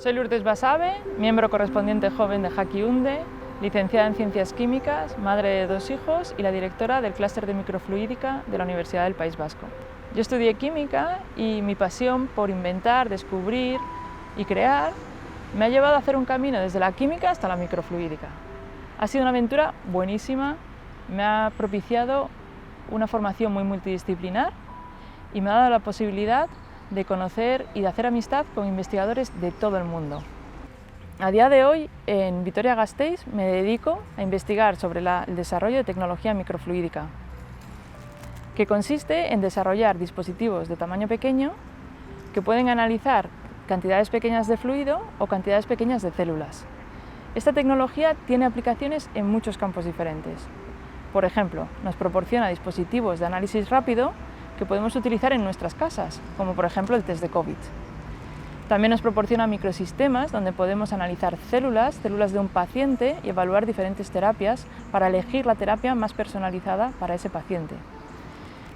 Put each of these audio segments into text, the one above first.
Soy Lourdes Basabe, miembro correspondiente joven de Jaquiunde, licenciada en Ciencias Químicas, madre de 2 hijos y la directora del clúster de microfluídica de la Universidad del País Vasco. Yo estudié química y mi pasión por inventar, descubrir y crear me ha llevado a hacer un camino desde la química hasta la microfluídica. Ha sido una aventura buenísima, me ha propiciado una formación muy multidisciplinar y me ha dado la posibilidad de conocer y de hacer amistad con investigadores de todo el mundo. A día de hoy, en Vitoria-Gasteiz, me dedico a investigar sobre el desarrollo de tecnología microfluídica, que consiste en desarrollar dispositivos de tamaño pequeño que pueden analizar cantidades pequeñas de fluido o cantidades pequeñas de células. Esta tecnología tiene aplicaciones en muchos campos diferentes. Por ejemplo, nos proporciona dispositivos de análisis rápido que podemos utilizar en nuestras casas, como por ejemplo el test de COVID. También nos proporciona microsistemas donde podemos analizar células de un paciente y evaluar diferentes terapias para elegir la terapia más personalizada para ese paciente.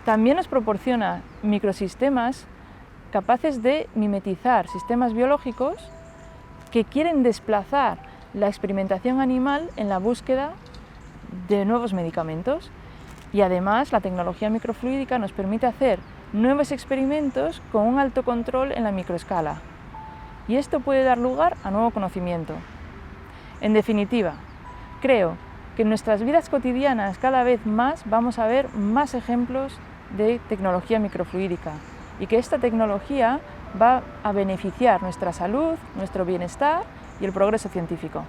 También nos proporciona microsistemas capaces de mimetizar sistemas biológicos que quieren desplazar la experimentación animal en la búsqueda de nuevos medicamentos. Y además la tecnología microfluídica nos permite hacer nuevos experimentos con un alto control en la microescala. Y esto puede dar lugar a nuevo conocimiento. En definitiva, creo que en nuestras vidas cotidianas cada vez más vamos a ver más ejemplos de tecnología microfluídica y que esta tecnología va a beneficiar nuestra salud, nuestro bienestar y el progreso científico.